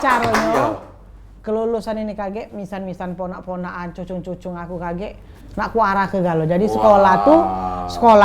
caranya kelulusan ini kage misan-misan ponak-ponakan cucung-cucung aku kage nak ku arah ke galo. Jadi sekolah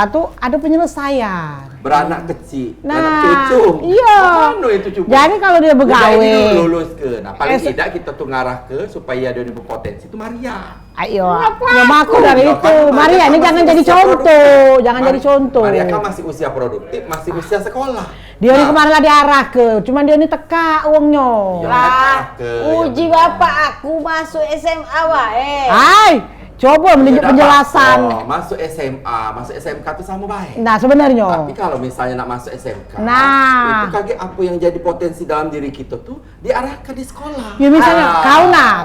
tuh ada penyelesaian. Beranak kecil, Nah, anak cucu. iya. Mana itu cucu? Jadi kalau dia begawe, udah lulus ke. Nah, paling tidak kita tuh ngarah ke supaya dia berpotensi itu Maria. Ayo, ya aku dari itu. Maria ini jangan jadi contoh, jangan jadi contoh. Maria kan masih usia produktif, masih usia sekolah. Dia ini kemarin lah diarah ke, cuman dia ini teka uangnya. Lah, uji bapak aku masuk SMA wae. Hai, coba menunjuk penjelasan. Masuk SMA, masuk SMK itu sama baik. Nah sebenarnya. Tapi kalau misalnya nak masuk SMK, nah itu kaget apa yang jadi potensi dalam diri kita tuh diarahkan di sekolah. Ya misalnya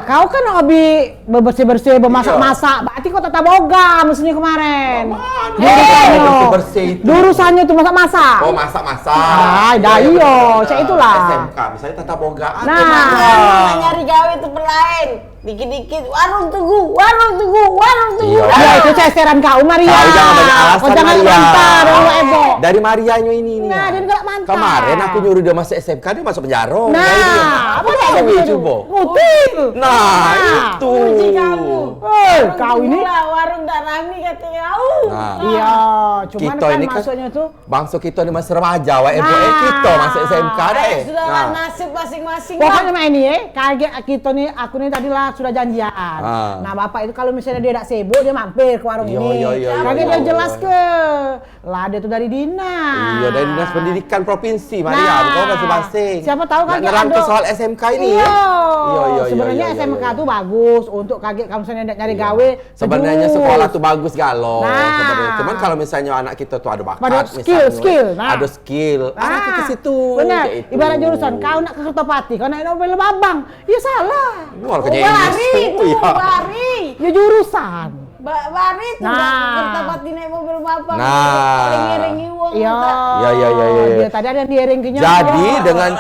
kau kan hobi bersih-bersih, bermasak-masak, berarti kau tata boga mestinya kemarin. Bersih-bersih itu. Jurusannya tuh masak-masak. Oh, masak-masak. Ah, dah iya, cak itulah. SMK, misalnya tata boga. Nah, nyari gawe itu perlain. Dikit-dikit warung tunggu. Ya itu ceceran kau Maria. Kau jangan banyak alasan, kau jangan Maria. mantap dong Ebo. Dari Marianya ini nih. Nah, dia enggak mantap. Kemarin aku nyuruh dia masuk SMK, dia masuk penjara. Nah, apa yang coba? Ngutil. Nah, itu. Uji kamu. Kau ini warung tak rame kata kau. Nah, iya, cuman kita kan ini kan maksudnya tuh bangsa kita ini masih remaja, kita masuk SMK deh. Sudah nasib masing-masing. pokoknya mah ini kaget kita nih, aku nih tadi lah sudah janjian. Nah, bapak itu kalau misalnya dia tidak sibuk, dia mampir ke warung ini. Kaget dia jelas ke. Lah dia tuh dari dinas. Iya, dari dinas pendidikan provinsi, Maria. Bukan masing-masing. Siapa tahu kan ngerang ke soal SMK ini ya. Iya. Sebenarnya SMK tuh bagus untuk kaget kamu misalnya nyari gawe. Sebenarnya sekolah tuh bagus galau. Nah. Cuman kalau misalnya anak kita tuh ada bakat, ada skill. Nah. ada skill, arahkan ke situ. Benar. Ibarat jurusan kau nak ke Kertapati, kau nak Nobel Babang, ya salah. Bari. Ya jurusan. Bari itu Kertapati naik mobil bapak. Ngiringi uang. Iya. Dia tadi ada yang diiringnya. Jadi dengan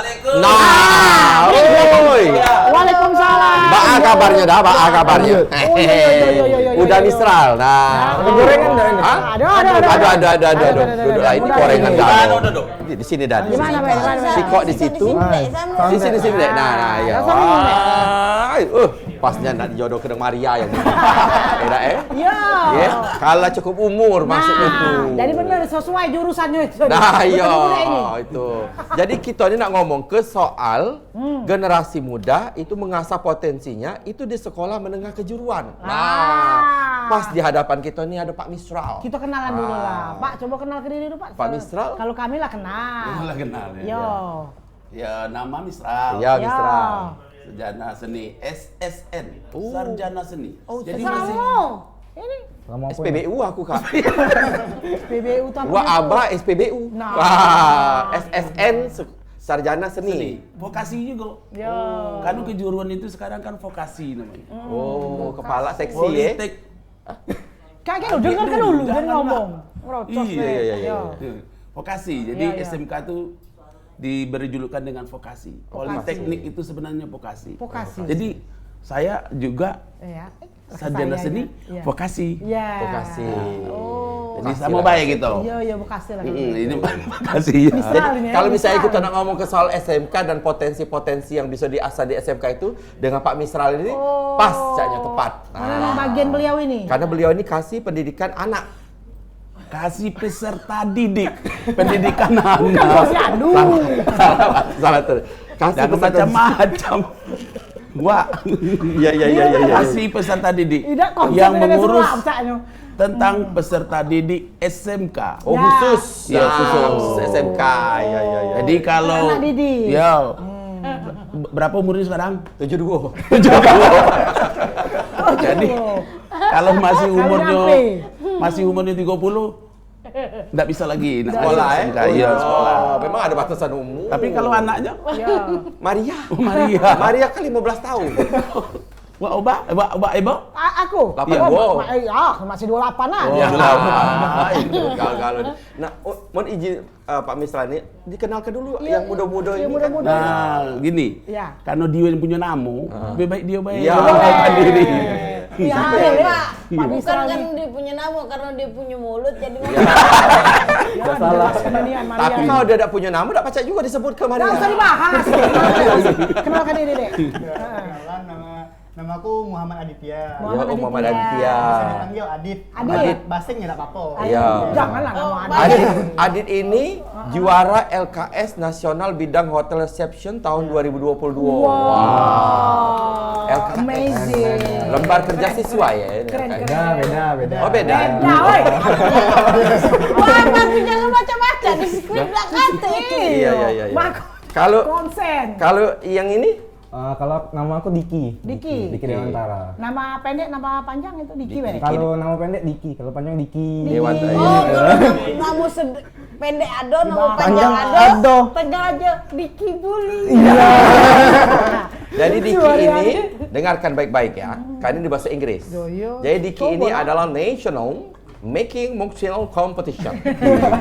Waalaikumsalam. Ba'a kabarnya dah, ba'a kabarnya. Udah Mistral. Nah, gorengan dah ini. Ada. Duduk lah, ini gorengan dah. Di sini dah. Di mana? Si kok di situ. Di sini deh. Nah, ya. Pasnya nak dijodoh ke Maria yang ini. Iya. Kalau cukup umur maksudnya tuh. Jadi benar sesuai jurusannya itu. Nah, iya itu. Jadi kita ini nak ngomong ke soal generasi muda itu mengasah potensinya itu di sekolah menengah kejuruan. Nah, pas di hadapan kita ini ada Pak Mistral. Kita kenalan dulu lah. Pak, coba kenal ke diri dulu, Pak. Pak Mistral. Kalau kami lah kenal. Kenal ya. Yo. Ya, nama Mistral. Ya, Mistral. Sarjana seni SSN. Sarjana seni. Jadi masih ini SPBU aku Kak. SPBU tuh apa? Wah, Aba SPBU. Nah. Wah, SSN Sarjana Seni. Vokasi juga. Ya. Kan kejuruan itu sekarang kan vokasi namanya. Oh, kepala seksi ya. Politek. Kakek lu dengar kan dulu dia ngomong. Iya. Vokasi. Jadi SMK itu diberi julukan dengan vokasi. Politeknik itu sebenarnya vokasi. Jadi saya juga sarjana seni vokasi. Iya. Vokasi. Jadi sama baik gitu. Iya, vokasi lah. Ini vokasi ya. Jadi kalau misalnya kita nak ngomong ke soal SMK dan potensi-potensi yang bisa diasah di SMK itu dengan Pak Mistral ini pas caknya tepat. Mana bagian beliau ini? Karena beliau ini kasih pendidikan anak. Kasih peserta didik pendidikan anak. Salah tuh. Kasih macam-macam. Wah. Iya. Kasih peserta didik yang mengurus tentang peserta didik SMK. Oh, khusus. Ya, khusus SMK. Iya. Jadi kalau berapa umurnya sekarang? 72. Jadi kalau masih umurnya 30 enggak bisa lagi sekolah Iya, sekolah. Memang ada batasan umur. Tapi kalau anaknya Maria kan 15 tahun. Wah, Oba, Ibu? Aku? 80. Masih 28-an. Gagal. Nah, mohon izin Pak Mistral ini dikenalkan dulu yang muda-muda ini. Nah, gini. Karena dia yang punya nama, lebih baik dia Iya. mengenalkan diri. Ya, Pak. Bukan Mistral kan nih. dia punya nama karena dia punya mulut jadi Ya, dijelaskan ini Maria. Tapi kalau dia tidak punya nama, tidak pacak juga disebut ke Maria. Nggak usah dibahas. Kenalkan diri deh. Perkenalan, namaku Muhammad Aditya. Muhammad Aditya. Bisa dipanggil Adit. Adit. Basing ya enggak apa-apa. Iya. Janganlah nama Adit ini juara LKS Nasional Bidang Hotel Reception tahun 2022. Wow. LKS. Amazing. Lembar kerja siswa ya. Keren, LKS. keren. Beda. Oh beda. Beda, woi. Wah, Mas jangan baca-baca di skrip nggak kata itu. Iya. Mak, Kalau konsen. kalau yang ini Kalau nama aku Diki. Diki. Diki Dewantara. Nama pendek, nama panjang itu Diki, Bang. Kalau nama pendek Diki, kalau panjang Diki. Dewantara. Oh, nama pendek ado, nama panjang ado. Ado. Tengah aja Diki Bully. Jadi Diki ini dengarkan baik-baik ya. Karena ini di bahasa Inggris. Yo. Jadi Diki ini adalah National Making Mocktail Competition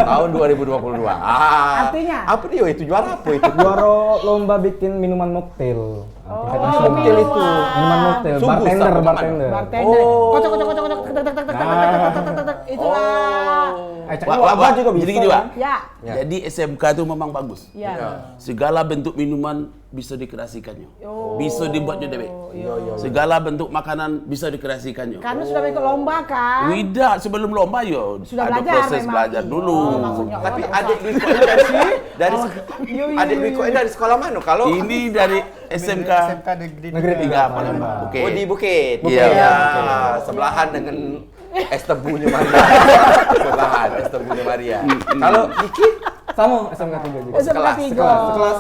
tahun 2022. Artinya? Apa dia itu juara apa itu? Juara lomba bikin minuman mocktail. Tingkat nasional. Mocktail itu. Minuman mocktail, Sungguh, bartender, sama bartender. Bartender. Oh. Kocok. Itulah. Wabah juga bisa. Jadi gini, Pak. Ya. Ya. Jadi SMK itu memang bagus. Ya. Segala bentuk minuman bisa dikreasikannya. Bisa dibuatnya dewek. Segala bentuk makanan bisa dikreasikannya. Karena sudah ikut lomba kan. Tidak, sebelum lomba yo Sudah ada belajar proses memang. belajar dulu. Maksudnya. Tapi adik Diko ini dari adik Diko ini dari sekolah mana? Kalau Ini dari SMK SMK Negeri 3 Palembang. Oke. Oh di Bukit. Iya. Ya, sebelahan dengan es tebunya Maria. Sebelahan es tebunya Maria. Kalau Diki Sama SMK 3 juga. Sekelas. Sekelas.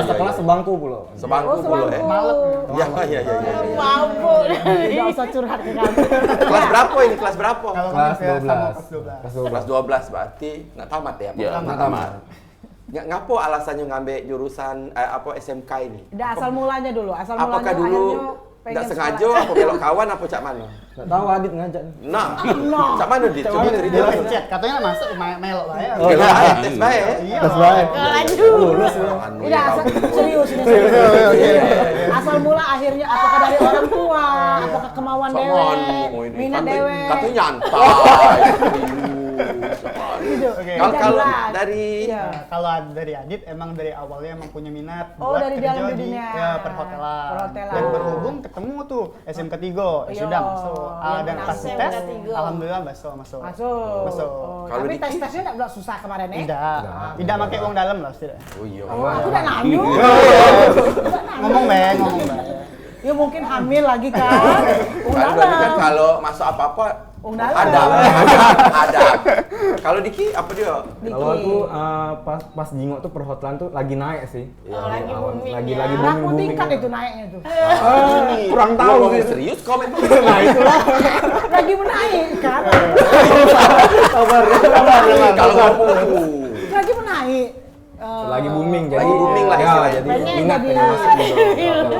Sekelas sebangku pula. Sebangku pula ya. Ya. Mabuk. Tidak usah curhat ke kami. Kelas berapa ini? Kelas berapa? Kalau Kelas kami sama 12. kelas 12. Kelas 12 berarti nggak tamat ya? Ya, Nggak tamat. Ngapo alasannya ngambil jurusan SMK ini? Udah asal mulanya dulu. Asal Apakah mulanya dulu akhirnya pengen nggak sekolah. sengaja apa belok kawan apa cak mana? Nggak tahu Adit ngajak. Nah, cak mana Dit? Coba Dia cerita. pencet, katanya masuk melok lah ya. Gila, tes baik. Iya. Tes baik. Lanjut. Udah asal serius ini. Asal mula akhirnya apakah dari orang tua, apakah kemauan dewe, minat dewe. Katanya nyantai. Gitu. Oke. Kalau Jelas. dari Iya. Kalau dari Adit emang dari awalnya emang punya minat Oh, buat dari kerja dalam di dunia. perhotelan. Perhotelan. Dan berhubung ketemu tuh SMK 3, Iya. sudah masuk. Dan masuk pas SMK tes, 3. alhamdulillah masuk. Masuk. Masuk. Oh, Kalau tapi Diki? tes-tesnya enggak susah kemarin ya? Tidak pakai uang dalam lah setidaknya. Oh iya. Aku udah nanya. Ngomong Bang. Ya mungkin hamil lagi kan. Kan berarti kan kalau masuk apa-apa Undang ada. Kalau Diki apa dia? Kalau aku pas jingok tuh perhotelan tuh lagi naik sih. Lagi booming Lagi ya. berapa booming. tingkat itu naiknya tuh? Kurang Tahu tahu sih. serius komen. Nah itulah. Lagi menaik kan? Sabar. Kalau ngomong. Lagi menaik. Lagi booming jadi. Lagi booming lah ya, istilahnya. jadi Banyak minat jadi. pengen masuk juga.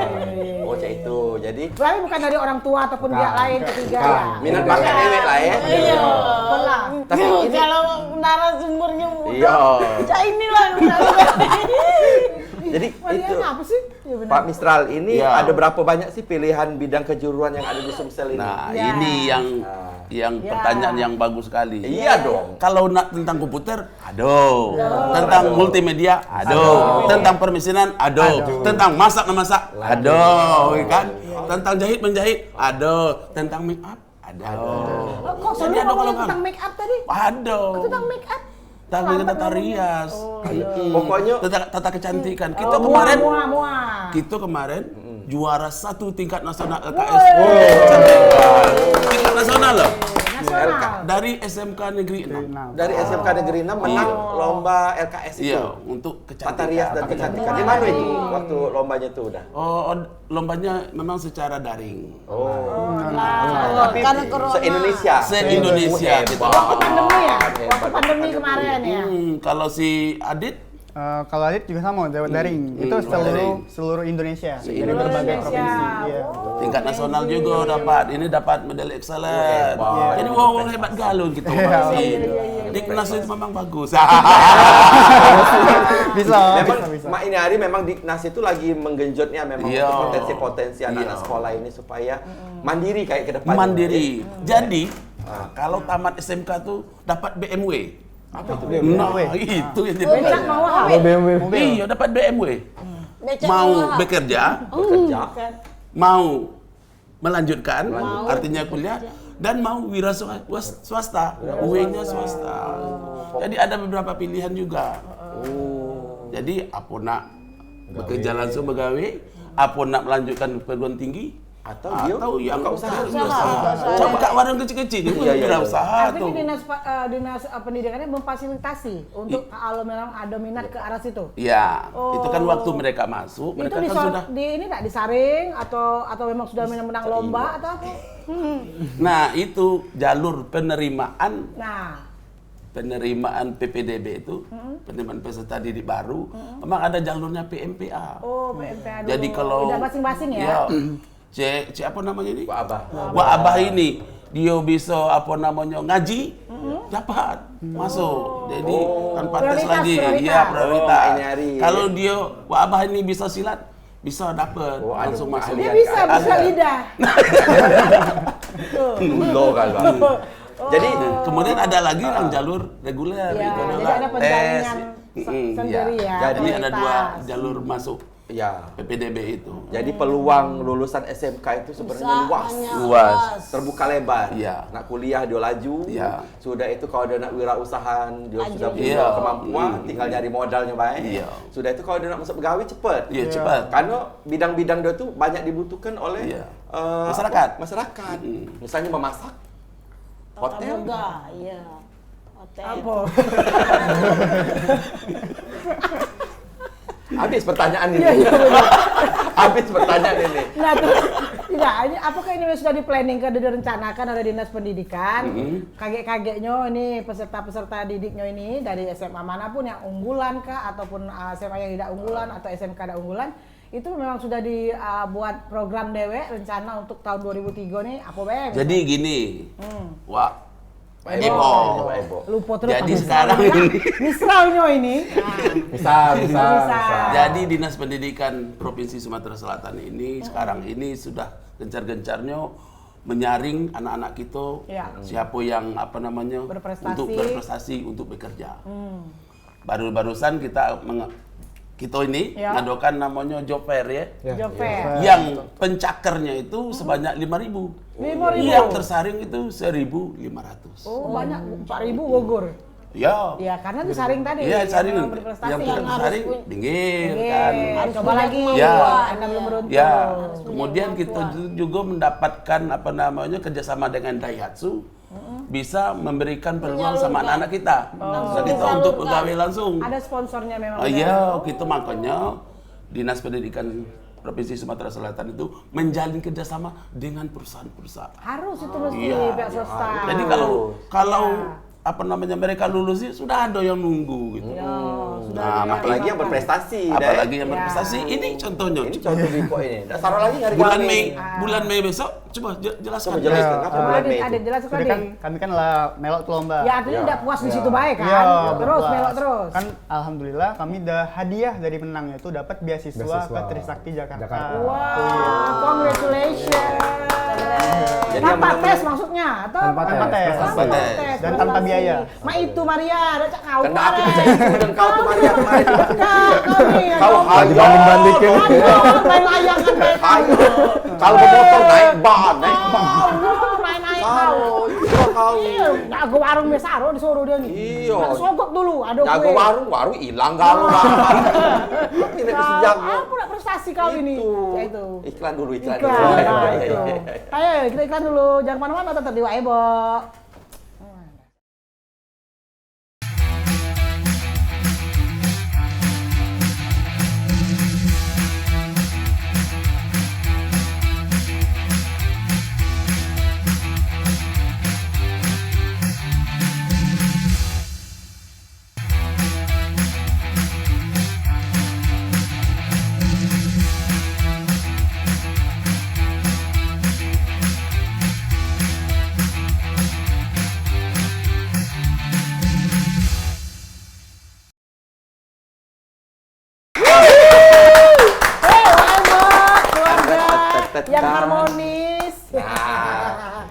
Oh, cak itu. Jadi Tapi bukan dari orang tua ataupun pihak lain ketiga ya. minat bakat ewek lah ya. Iya. Pola. Tapi ini Kalau narasumbernya muda. iya. Cak inilah. Jadi Mariana itu apa sih? Ya benar. Pak Mistral ini Iya. ada berapa banyak sih pilihan bidang kejuruan yang ada di Sumsel ini? Nah, Ya. ini yang Ya. pertanyaan yang bagus sekali. Iya dong. Kalau nak tentang komputer, tentang multimedia, tentang permesinan, tentang masak memasak, kan? Tentang jahit menjahit, tentang make up, Kok Jadi selalu ada ngomongin kalau tentang make up tadi? Tentang make up? Tentang Lambat tata ngomongnya. rias, Pokoknya tata kecantikan. Kita Oh, kemarin, muah. juara 1 tingkat nasional LKS. Kecantikan. Tingkat nasional loh. Nasional. Dari SMK Negeri 6. dari SMK Negeri 6 menang lomba LKS itu. Iya, untuk kecantikan. Tata rias dan kecantikan. Di mana itu waktu lombanya itu udah? Oh, lombanya memang secara daring. Tapi Karena corona. se-Indonesia. Se-Indonesia kita. Waktu pandemi ya? Waktu pandemi kemarin ya? Kalau si Adit, Kalau Adit juga sama, daring. Itu seluruh Indonesia. Dari berbagai Indonesia. provinsi. Iya. tingkat nasional juga dapat. Ini dapat medali excellent. Jadi wong hebat galon gitu. Diknas itu memang bagus. Bisa. Memang Mak ini hari memang Diknas itu lagi menggenjotnya memang potensi-potensi anak-anak sekolah ini supaya mandiri kayak ke depan. Mandiri. Jadi kalau tamat SMK tuh dapat BMW. Apa itu? Nah, itu yang Becak diperlukan. mahal. Iya, dapat BMW. Mau bekerja, mau melanjutkan, artinya kuliah, dan mau wira swasta, UIN-nya swasta. Jadi ada beberapa pilihan juga. Jadi apa nak bekerja langsung begawe, apa nak melanjutkan perguruan tinggi, atau ya enggak usaha. Coba buka warung kecil-kecil, itu usaha tuh. Tapi dinas pendidikannya memfasilitasi untuk kalau memang ada minat ke arah situ. Iya, itu kan waktu mereka masuk, Itu mereka kan sudah. ini enggak disaring atau memang sudah menang lomba atau apa? Nah, itu jalur penerimaan. Nah, Penerimaan PPDB itu, penerimaan peserta didik baru, memang ada jalurnya PMPA. oh PMPA dulu. Jadi kalau udah masing-masing ya. Cek apa namanya ini? Wak Abah ini dia bisa apa namanya ngaji, dapat masuk. Jadi tanpa tes lagi, iya prioritas. Kalau dia Wak Abah ini bisa silat, bisa dapat langsung masuk. Dia bisa lidah. Loh kan, Bang. Jadi kemudian ada lagi yang jalur reguler, Ya, itu jadi adalah ada penjaringan tes. sendiri ya. Jadi ada dua prioritas. jalur masuk Ya. PPDB itu. Jadi peluang lulusan SMK itu sebenarnya Luas. terbuka lebar. Iya. Nak kuliah dia laju. Iya. Sudah itu kalau dia nak wirausahaan dia sudah punya Iya. kemampuan, tinggal nyari modalnya baik. Iya. Sudah itu kalau dia nak masuk pegawai cepat. Iya, cepat. Karena bidang-bidang dia tuh banyak dibutuhkan oleh Iya. Masyarakat. Masyarakat. Misalnya memasak, hotel. Iya. Hotel. Apa? Habis pertanyaan ini. Habis pertanyaan ini. Nah, terus tidak, ini apakah ini sudah di-planning ke direncanakan oleh Dinas Pendidikan? Kaget-kagetnya ini peserta-peserta didiknya ini dari SMA manapun yang unggulan kah ataupun SMA yang tidak unggulan atau SMK tidak unggulan, itu memang sudah dibuat program dewek rencana untuk tahun 2003 nih apa bang? Jadi gini, Wak Ebo. Lupa terus. Jadi sekarang ini, Misraunya ini. Bisa. jadi Dinas Pendidikan Provinsi Sumatera Selatan ini sekarang ini sudah gencar-gencarnya menyaring anak-anak kita, siapa yang apa namanya Berprestasi. untuk berprestasi untuk bekerja. Baru-barusan kita ini ngadakan namanya job fair ya. Job fair. Yang pencakernya itu sebanyak 5.000. 5.000. Yang tersaring itu 1.500. Oh, banyak 4.000 gugur. Ya. Ya, karena disaring tadi. Iya, saring. Yang berprestasi. Yang tidak tersaring pinggir kan. Coba lagi. Ya. Anda belum beruntung. Ya. Kemudian kita juga mendapatkan apa namanya kerjasama dengan Daihatsu. Bisa memberikan peluang sama anak-anak kita. Kita untuk pegawai langsung. Ada sponsornya memang. Iya, kita makanya Dinas Pendidikan Provinsi Sumatera Selatan itu menjalin kerjasama dengan perusahaan-perusahaan. Harus itu mesti Iya. pihak swasta. Jadi kalau apa namanya mereka lulus sih sudah ada yang nunggu gitu. Nah, apalagi yang berprestasi, Apalagi yang berprestasi. Ini contohnya. Ini contoh Biko ini. Dasar lagi nyari Bulan Mei besok coba jelaskan. Coba jelaskan apa bulan Mei Ada itu? jelaskan Jadi deh. kan kami kan lah melok tuh lomba. Ya artinya udah puas di situ baik kan? Iya, Terus puas. melok terus. Kan alhamdulillah kami udah hadiah dari menangnya itu dapat beasiswa Beasiswa. ke Trisakti Jakarta. Wah, congratulations. Jadi Tanpa yang tes maksudnya atau Tanpa tes. Tanpa tes. Dan tanpa biaya. Ma itu Maria, ada cak kau. Karena aku percaya dengan kau tuh Maria kemarin. Kau nih. Kau hayo. Dibanding-bandingin. Main layangan main. Hayo. Kalau bermotor naik ban. Main Kau, iya kau. Aku warung mesaro disuruh dia nih. Iya. Nak sogok dulu, ada Jago kue. warung hilang kau. Ini mesti jago. Aku nak prestasi kau ini. Ya itu. Iklan dulu. Iklan. Nah, itu. Ayo kita iklan dulu. Jangan kemana-mana, tetap di Waebo. yang Dan- harmonis. Nah.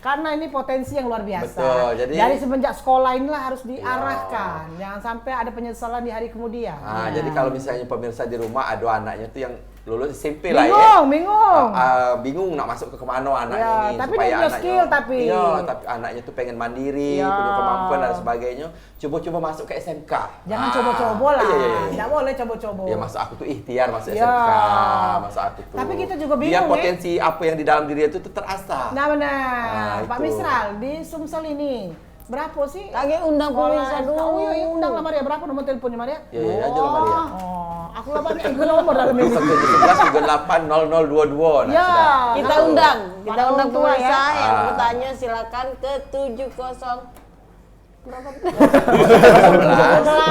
Karena ini potensi yang luar biasa. Betul, jadi- dari semenjak sekolah inilah harus diarahkan. Jangan sampai ada penyesalan di hari kemudian. Nah, jadi kalau misalnya pemirsa di rumah ada anaknya tuh yang lulus SMP lah Bingung, ya. bingung. Bingung nak masuk ke kemana anaknya Ya, ini. tapi supaya dia punya anaknya, skill tapi. Iya, tapi anaknya tuh pengen mandiri, Ya. punya kemampuan dan sebagainya. Coba-coba masuk ke SMK. Jangan coba-coba lah. Iya, iya, iya. Nggak boleh coba-coba. Ya masuk aku tuh ikhtiar masuk Ya. SMK, masuk aku tuh. Tapi kita juga Biar bingung, potensi apa yang di dalam diri itu tuh terasa. Nah benar. Pak itu. Misral di Sumsel ini berapa sih? Lagi undang pemirsa dulu. Oh iya, undang lah Maria. Berapa nomor teleponnya Maria? Ya, ya, aja lah Maria. Oh, aku lah Maria. Itu nomor dalam ini. 0711380022. Nah, Ya. sudah. Kita Itu. undang Para orang tua pemirsa ya. yang Ah. bertanya silakan ke 70 berapa?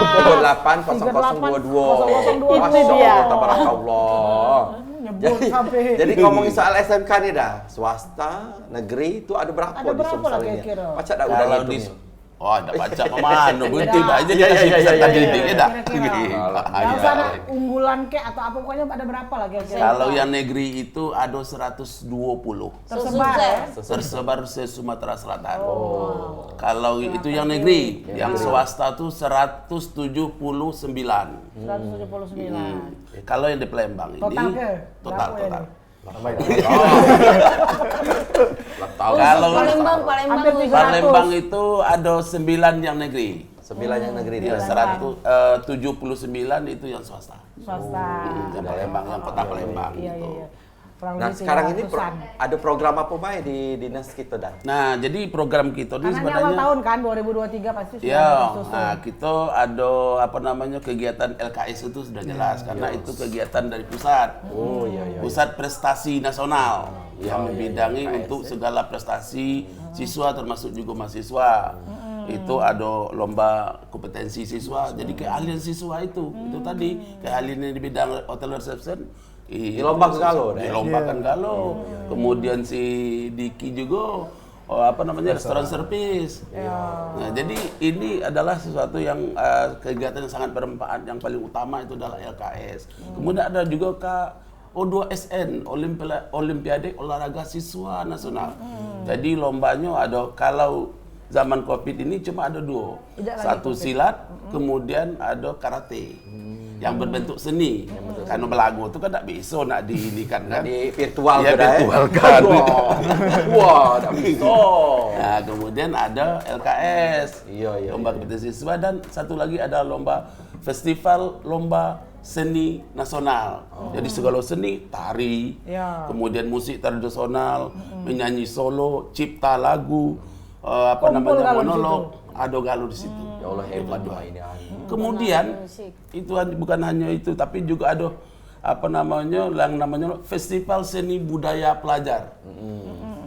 080022. Itu Masya dia. Allah, tabarakallah. Nyebut sampai. Jadi ngomongin soal SMK nih dah, swasta, negeri itu ada berapa Ada di berapa Sumsel lah ini? kira-kira? Macam dah udah Kalau di hitungnya. Oh, ada baca mana? Berhenti Tidak. aja Iya, dikasih iya, peserta iya, iya, didiknya dah. Kira-kira. Nggak Iya. usah ada unggulan kek atau apa, pokoknya ada berapa lah kira-kira? Kalau yang negeri itu ada 120 tersebar ya? tersebar se Sumatera Selatan. Kalau itu yang negeri, yang swasta tuh 179. 179. Kalau yang di Palembang ini Total ke? total Berapa ya total. nih? Kalau Palembang Hampir 300. Palembang itu ada 9 yang negeri. 9 yang negeri dia. Ya, 179 itu yang swasta. Swasta. Yang Palembang, yang kota Palembang Iya, gitu. iya, iya. Kurang Nah, lebih sekarang ini 300-an. ada program apa baik di dinas kita dah? Nah, jadi program kita ini Karena ini awal sebenarnya tahun kan, 2023 pasti sudah ya, disusun. nah, kita ada apa namanya kegiatan LKS itu sudah jelas karena itu kegiatan dari pusat. Oh iya iya. Pusat Prestasi Nasional yang membidangi untuk segala prestasi siswa termasuk juga mahasiswa. Itu ada lomba kompetensi siswa. Jadi keahlian siswa itu tadi keahlian di bidang hotel reception. Dilomba ke Galo, dah. Dilombakan Galo. Kemudian si Diki juga apa namanya restoran service. Nah, jadi ini adalah sesuatu yang kegiatan yang sangat bermanfaat. Yang paling utama itu adalah LKS. Kemudian ada juga O2SN, Olimpiade Olahraga Siswa Nasional. Jadi lombanya ada, kalau zaman Covid ini cuma ada 2. Satu silat, kemudian ada karate. Yang berbentuk seni. Karena belagu itu kan tak bisa nak diinikan kan. Di virtual Ya, ke dah, virtualkan. Wah, tak bisa. Nah, kemudian ada LKS, Iya, iya, lomba kompetensi siswa, dan satu lagi ada lomba festival lomba seni nasional. Jadi segala seni, tari, Ya. kemudian musik tradisional, menyanyi solo, cipta lagu, Kumpul apa namanya kalau di monolog, ada galo di situ. Ya Allah hebat doa ini. Kemudian itu bukan hanya itu, tapi juga ada apa namanya yang namanya Festival Seni Budaya Pelajar.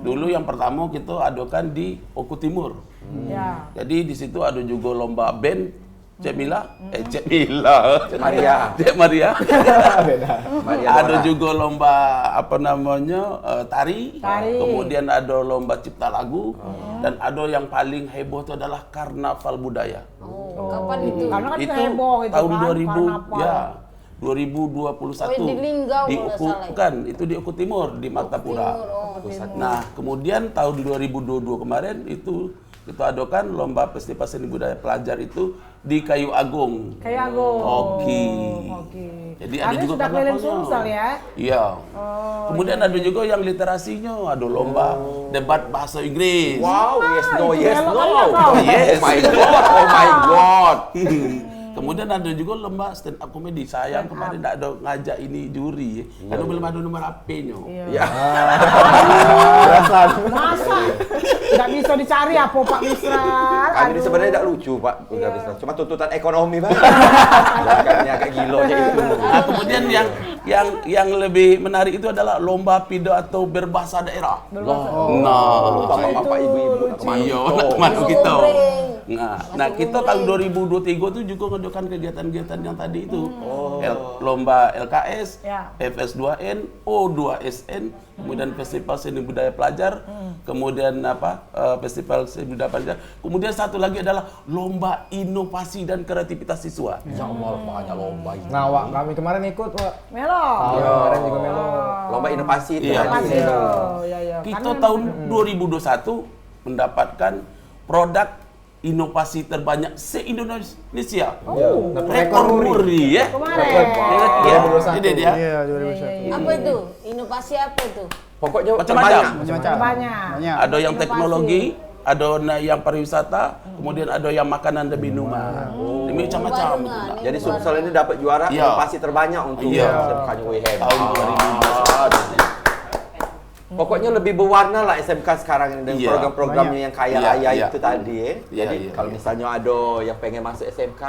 Dulu yang pertama kita adakan di Oku Timur. Ya. Jadi di situ ada juga lomba band Cek Mila, Cek Mila, Maria. Cek Maria. Maria Ada Dora. juga lomba apa namanya tari. Tari. Kemudian ada lomba cipta lagu, dan ada yang paling heboh itu adalah karnaval budaya. Kapan itu? Karena kan Itu heboh itu tahun kan, 2000 karnaval. ya 2021 Oh, di Linggau di kalau nggak Uku, salah ya? bukan, itu di Uku Timur di Martapura. Nah, kemudian tahun 2022 kemarin itu kita adakan lomba festival seni budaya pelajar itu di Kayu Agung. Kayak aku. Oke. Oke. Jadi Karena ada juga sudah keliling karnavalnya. Sumsel ya. Iya. Kemudian ada juga yang literasinya, ada lomba debat bahasa Inggris. Wow, yes no, itu yes belok no. aja kau. Yes. Oh my god, oh my god. Kemudian ada juga lomba stand up comedy. Sayang kemarin tidak ada ngajak ini juri, karena belum ada nomor HP-nya. Ya. Masa? Nggak bisa dicari apa Pak Misral? Kami ini Aduh. sebenarnya tidak lucu, Pak. Udah bisa. Cuma tuntutan ekonomi, Pak. Jangan agak gilo aja itu. Nah, kemudian yang lebih menarik itu adalah lomba pidato berbahasa daerah. Nah, Bapak-bapak, ibu-ibu, nak kemana iya, kita? nak kemana kita? Nah, kita tahun 2023 itu juga ngadakan kegiatan-kegiatan yang tadi itu. Lomba LKS, Ya. FS2N, O2SN, kemudian Festival Seni Budaya Pelajar, kemudian Festival Seni Budaya Pelajar. Kemudian satu lagi adalah Lomba Inovasi dan Kreativitas Siswa. Ya Allah, banyak lomba ini. Nah, Wak, kami kemarin ikut, Wak. Melo. Kemarin juga Melo. Lomba inovasi itu. Iya. Pasti tadi. tuh. Ya, ya. Kita Karena tahun 2021 mendapatkan produk inovasi terbanyak se-Indonesia. Rekor muri ya. kemarin. Ya, ini dia. Iya, 2021. Apa itu? Inovasi apa itu? Pokoknya Macam-macam. Macam-macam. Banyak. Banyak. Ada yang Inovasi. teknologi, ada yang pariwisata, kemudian ada yang makanan dan minuman. Ini macam-macam. Baru nggak? Ini Jadi baru. Sumsel ini dapat juara Iya. inovasi terbanyak untuk Iya. SMK UIN. Tahun 2021. Pokoknya lebih berwarna lah SMK sekarang ini dengan Iya. program-programnya yang kaya raya Iya. itu tadi. Iya, Jadi iya, kalau iya. misalnya ada yang pengen masuk SMK,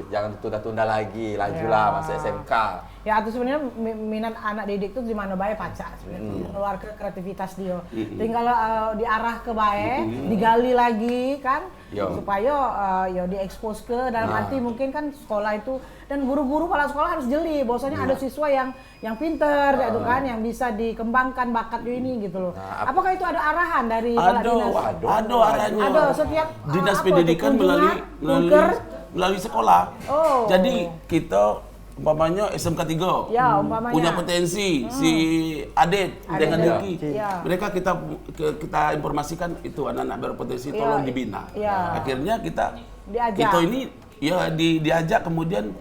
jangan tunda-tunda lagi, lajulah masuk SMK. Ya, itu sebenarnya minat anak didik itu di mana bae pacak sebenarnya. Keluar ke kreativitas dia. Tinggal diarah ke bae, digali lagi kan, Yo. supaya ya diekspos ke dalam arti mungkin kan sekolah itu dan guru-guru kepala sekolah harus jeli bahwasanya ada siswa yang pinter gitu kan, yang bisa dikembangkan bakatnya ini gitu loh. Apakah itu ada arahan dari kepala dinas? Ada arahnya. Ada setiap Dinas apa Pendidikan tuh, kunjungan, kunker? melalui sekolah. Oh. Jadi kita umpamanya SMK 3 Ya, umpamanya. punya potensi si Adit dengan Adit, Diki. ya. Mereka kita informasikan itu anak-anak berpotensi Ya, tolong dibina. ya. Akhirnya kita Diajak. ini ya diajak kemudian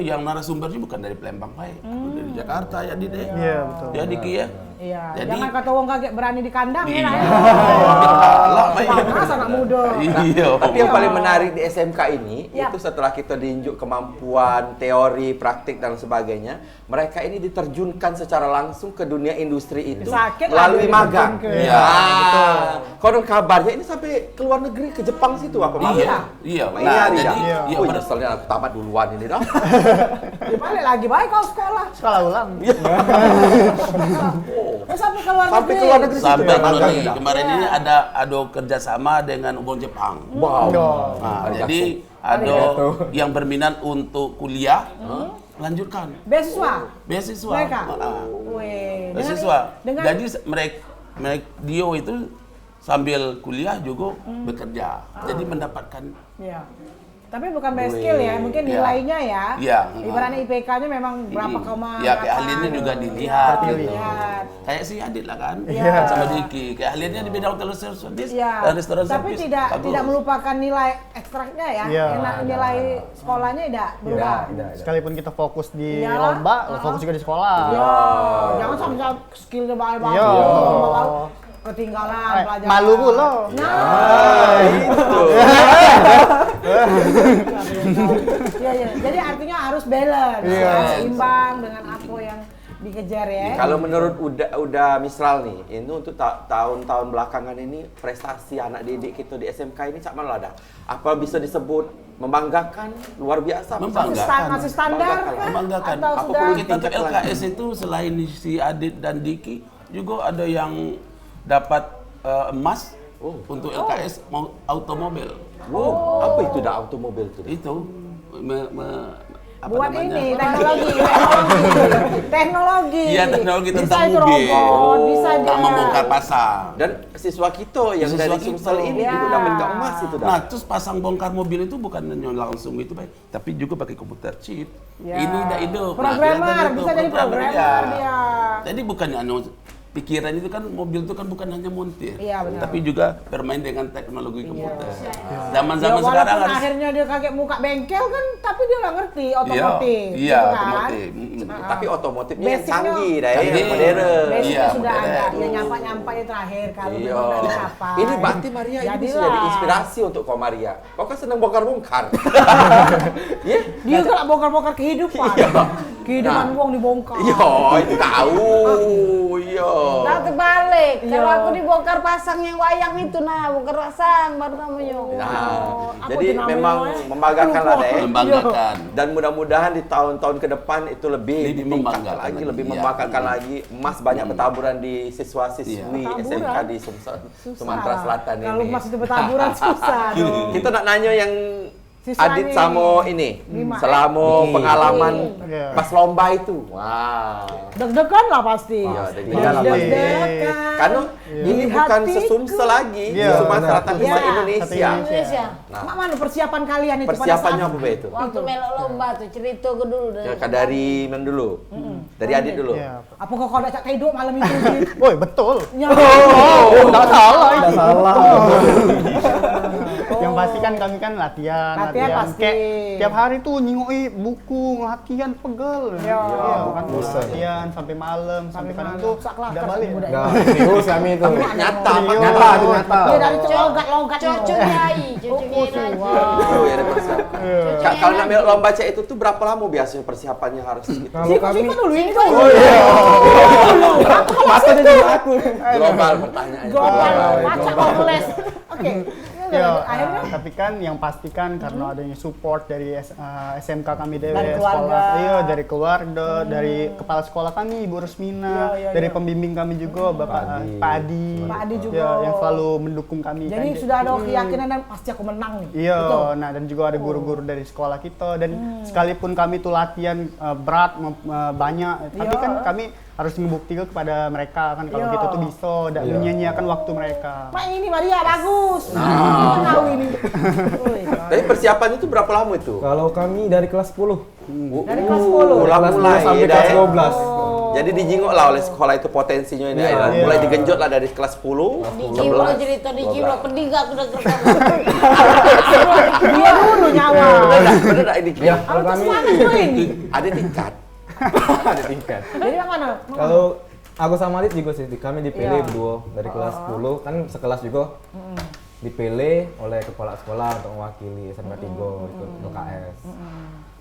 yang narasumbernya bukan dari Palembang baik, dari Jakarta ya Dit. Iya, betul. Ya Diki ya. Iya, Jadi- jangan kata wong kaget berani di kandang ya. Iya. Nah. Panas anak muda. Iya. Tapi yang paling menarik di SMK ini Ya. itu setelah kita diunjuk kemampuan, teori, praktik dan sebagainya, mereka ini diterjunkan secara langsung ke dunia industri itu Sakit melalui lah magang. diterjun ke- Iya, Konon kabarnya ini sampai ke luar negeri, ke Jepang situ apa Bang? Iya. Iya. Ini hari jadi ya. iya, Oh, pada- nyeselnya aku tamat duluan ini dah. Ya, balik lagi baik kau sekolah. Sekolah ulang. Oh, sampai ke luar Sampai negeri. ke luar negeri situ sampai dah ke luar magang negeri. dah. Kemarin ini ada kerjasama dengan UBON Jepang. Wow. Nah, Arigato. jadi ada yang berminat untuk kuliah, lanjutkan Beasiswa. beasiswa. Mereka. Beasiswa. Weh. Dengan Jadi mereka dia itu sambil kuliah juga bekerja. Jadi mendapatkan ya. Tapi bukan base skill ya, mungkin Iya. nilainya ya. Iya. Ibaratnya IPK-nya memang berapa koma. ya berapa, keahliannya juga gitu. dilihat. Iya, gitu. dilihat. Kayak si Adit lah kan, Iya. sama Diki. Keahliannya di bidang hotel service Iya. dan restoran Tapi service. tidak Bagus. tidak melupakan nilai ekstraknya ya. Iya. Nilai sekolahnya tidak berubah. Sekalipun kita fokus di Iya. lomba, fokus juga di sekolah. Ya, jangan sampai skillnya bagus. Iya. Ketinggalan pelajaran. Malu pula. Iya. Jadi artinya harus balance, Iya. harus seimbang dengan apa yang dikejar ya. Kalau menurut udah Misral nih, ini untuk tahun-tahun belakangan ini prestasi anak didik kita di SMK ini cak mana ada? Apa bisa disebut membanggakan, luar biasa? Membanggakan. Masih standar kah? Membanggakan. Atau Apa sudah perlu Kita untuk tingkat LKS itu selain si Adit dan Diki juga ada yang dapat emas untuk LKS mau automobil. Wow, apa itu dah automobil itu? Itu apa buat namanya? ini teknologi. Iya, teknologi Bisa tentang itu mobil. robot, bisa Tak dia. membongkar pasar. Dan siswa kita yang Siswa dari kita. Sumsel ini Ya. juga dapat emas itu dah. Nah, terus pasang bongkar mobil itu bukan hanya langsung itu, Pak, tapi juga pakai komputer chip. Ya. Ini dah hidup. Programmer, kelihatan itu, bisa jadi programmer ya. dia. Jadi bukannya pikiran itu kan mobil itu kan bukan hanya montir, Iya, benar. tapi juga bermain dengan teknologi komputer. Ya, Zaman-zaman walaupun sekarang harus akhirnya dia kaget muka bengkel kan, tapi dia nggak ngerti otomotif. Iya, gitu kan. otomotif. Tapi otomotifnya yang Basicnya- canggih dah, Canggih. yang modern. Basicnya Iya, sudah modern. ada, ya nyampak-nyampak ya terakhir kalau Iya. memang dari siapa. Ini berarti Maria ini bisa Jadilah. jadi inspirasi untuk kau Maria. Kau kan senang bongkar-bongkar. Ya? Dia kalau bongkar-bongkar kehidupan. Kiriman wong dibongkar. Iya, itu tahu. Iya. Nah, terbalik. Iya. Kalau aku dibongkar pasang yang wayang itu, nah, bongkar pasang baru namanya. Nah, apa jadi tuh namanya, memang Mas? membanggakan lah deh. Membanggakan. Dan mudah-mudahan di tahun-tahun ke depan itu lebih Lebih ditingkatkan membanggakan lagi, lagi. lebih Iya. membanggakan lagi. Emas banyak bertaburan di siswa-siswi Iya. SMK di Sumatera Selatan ini. Kalau Mas itu bertaburan susah dong. Kita nak nanya yang Siswanya Adit sama ini Lima, selama Niki. pengalaman Iya. pas lomba itu. Wow. Deg-degan lah pasti. Iya, deg-degan lah. Deg-degan. Karena ini Di bukan hatiku. sesumsel lagi di Iya, Sumatera benar. Selatan, cuma Iya. Indonesia. Indonesia. Nah, Mak mana persiapan kalian itu persiapannya pada apa saat Be, itu? Waktu melok lomba tuh cerita ke dulu Dari mana dulu? Dari Adit dulu. Iya. apa kok kau tidak tidur malam itu? Dit? Woi, betul. Ya. Enggak salah Nggak itu. salah. Yang pasti kan kami kan latihan. Latihan pasti. Kayak tiap hari tuh nyingoi buku, latihan pegel. Iya. Kan latihan sampai malam, sampai kadang tuh Sak lah, udah keras balik. muda. Enggak, serius kami itu. Nyata, apa Serius. Nyata, itu nyata. Dia dari itu logat-logat. Cucu nyai, cucu nyai raja. Oh, ya ada persiapan. Kalau nak melok lomba cek itu tuh berapa lama biasanya persiapannya harus gitu? Kalau kami Siko dulu ini dulu. matanya juga aku. Global pertanyaannya. Global, Global. baca komles. Oke. Ya, Akhirnya tapi kan yang pastikan karena adanya support dari SMK kami DW, Dari keluarga. sekolah, iya dari keluarga, dari kepala sekolah kami Ibu Rusmina, Iya, iya, dari iya. pembimbing kami juga Bapak Adi. Pak Adi, Pak Adi juga. ya, yang selalu mendukung kami. jadi kan. sudah ada keyakinan dan pasti aku menang nih. Iya, Betul? nah dan juga ada guru-guru dari sekolah kita dan sekalipun kami tuh latihan berat banyak, tapi Iya. kan kami harus membuktikan kepada mereka kan kalau Iya. kita tuh bisa dan Iya. menyia-nyiakan waktu mereka. Mak ini Maria bagus. Nah. Tahu ini. Woi, Tapi persiapan itu berapa lama itu? Kalau kami dari kelas 10. Dari kelas 10. Mulai sampai kelas 12. Jadi dijingok lah oleh sekolah itu potensinya ini. Iya. Mulai digenjot lah dari kelas 10, Di Ciblo 11. cerita di Ciblo pedih gak aku udah kerekam. Dia dulu nyawa. Bener tak ini? Ya, kalau Apa kami semangat lu ini? Ada tingkat. ada tingkat. Jadi yang mana? Kalau aku sama Adit juga sih, kami dipilih Iya. berdua dari kelas 10 kan sekelas juga. Dipilih oleh kepala sekolah untuk mewakili SMK 3 ikut UKS.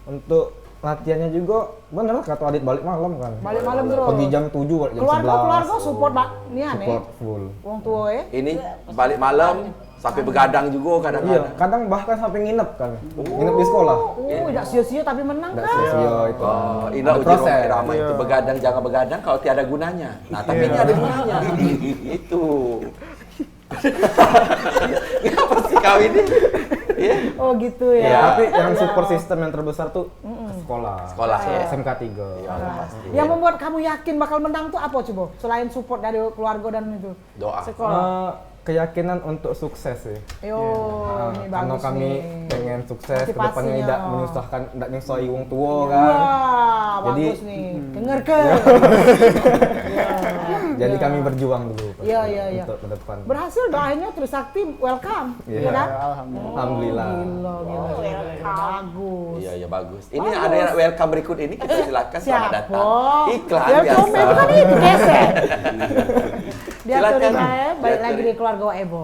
Untuk latihannya juga bener kata Adit balik malam kan. Balik malam terus. Pergi jam 7 balik jam 11. Keluarga support Pak. Ini aneh. Support full. Wong tua ya. Ini balik malam sampai begadang juga Iya, kadang-kadang. kadang bahkan sampai nginep kan. Nginep di sekolah. Oh, tidak sia-sia tapi menang Enggak kan. sia-sia itu. Oh, ini Ada uji proses. irama itu begadang jangan begadang kalau tiada gunanya. Nah, tapi ini ada gunanya. Itu. Ngapa sih kau ini? Ya. Oh gitu ya. Iya. Tapi yang support system yang terbesar tuh ke sekolah. Sekolah, ya. SMK 3. Yang membuat kamu yakin bakal menang tuh apa coba? Selain support dari keluarga dan itu. Doa. Sekolah. Keyakinan untuk sukses sih. Yo, ini Karena bagus kami nih. pengen sukses ke depannya Motivasinya. tidak menyusahkan, tidak nyusai wong tua kan. Wah, Jadi- bagus nih. Dengar ke? Jadi kami berjuang dulu Iya, iya, iya. untuk ke depan. Berhasil doanya Trisakti welcome. Iya. Iya kan? Alhamdulillah. Alhamdulillah. Gila. Bagus. Iya, iya bagus. Ini ada yang welcome berikut ini kita silakan selamat Siapa? datang. Iklan Ya, biasa. komen kan itu geser. Dia Silakan. terima ya, balik Dia lagi terima. di keluarga Ebo.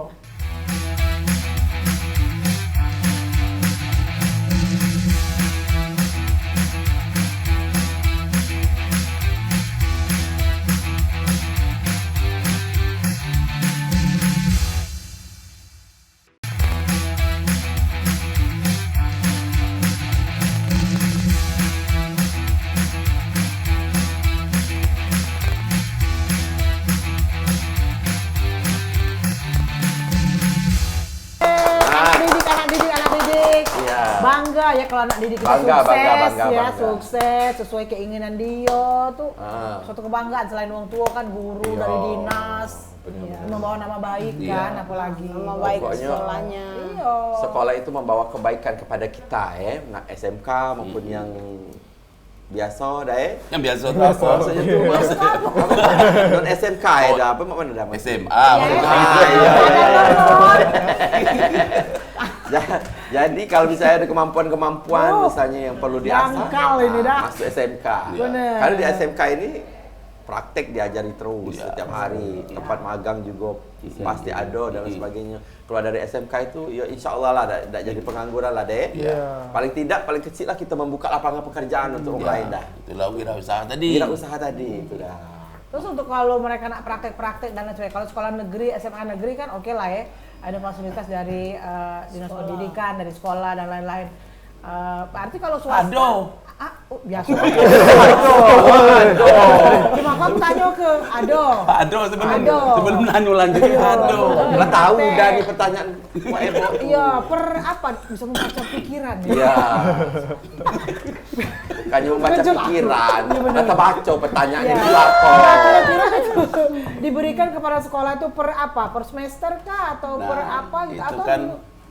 Anak didik. Iya. Bangga ya kalau anak didik kita Bangga, sukses bangga, ya, bangga. sukses sesuai keinginan dia tuh. Ah. Suatu kebanggaan selain orang tua kan guru Iya. dari dinas. Benar-benar. Membawa nama baik Iya. kan apalagi. Nama baik Pokoknya- sekolahnya. Iya. Sekolah itu membawa kebaikan kepada kita ya, nak SMK maupun yang biasa dah ya. Yang biasa tuh apa? Maksudnya tuh non SMK ya dah, apa mana dah? Mas? SMA. Ah, iya. Jadi kalau misalnya ada kemampuan misalnya yang perlu diasah, dangkal ini dah. masuk SMK. Bener. Karena di SMK ini praktek diajari terus setiap hari. Tempat magang juga pasti ada dan sebagainya. Keluar dari SMK itu ya insya Allah lah tidak jadi pengangguran lah deh. Paling tidak paling kecil lah kita membuka lapangan pekerjaan untuk orang lain dah. Itulah wirausaha tadi. Wirausaha tadi itu dah. Terus untuk kalau mereka nak praktek-praktek dan lain sebagainya, kalau sekolah negeri, SMA negeri kan oke lah ya, ada fasilitas dari dinas pendidikan, dari sekolah dan lain-lain. Berarti kalau swasta, biasa. Cuma kamu tanya ke Ado sebelum nanya lanjut Ado. Nggak tahu dari pertanyaan Pak Ebo. Iya, apa bisa membaca pikiran ya? Iya. Kan yang membaca pikiran, kata baca pertanyaannya itu apa? Kira-kira itu diberikan kepada sekolah itu per apa? Per semester kah atau per apa gitu? Itu Atau kan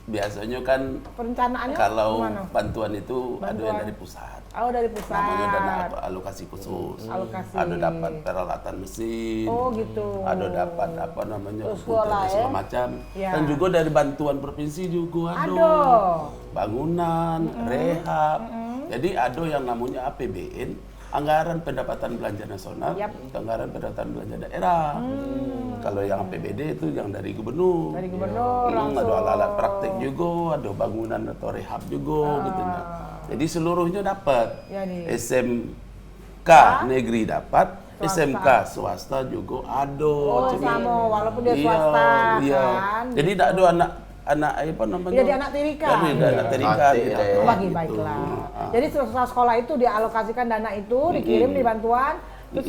biasanya kan perencanaannya kalau gimana? bantuan itu ada yang dari pusat. Oh, dari pusat. Namanya dana alokasi khusus. Alokasi. Ada dapat peralatan mesin. Oh, gitu. Ada dapat apa namanya Sekolah, komputer segala macam. Ya. Dan juga dari bantuan provinsi juga ada. Bangunan, rehab. Jadi ada yang namanya APBN, anggaran pendapatan belanja nasional, anggaran pendapatan belanja daerah. Kalau yang APBD itu yang dari gubernur. Dari gubernur langsung. Ada alat-alat praktek juga, ada bangunan atau rehab juga gitu. Jadi seluruhnya dapat. Ya, nih. SMK negeri dapat, SMK swasta juga ada. Oh, Jadi, sama walaupun dia swasta kan. Jadi tidak ada anak apa namanya? Jadi anak tirikan. Jadi ada anak tirikan. Iya. gitu. Bagi baiklah. Jadi sekolah itu dialokasikan dana itu, dikirim di bantuan, terus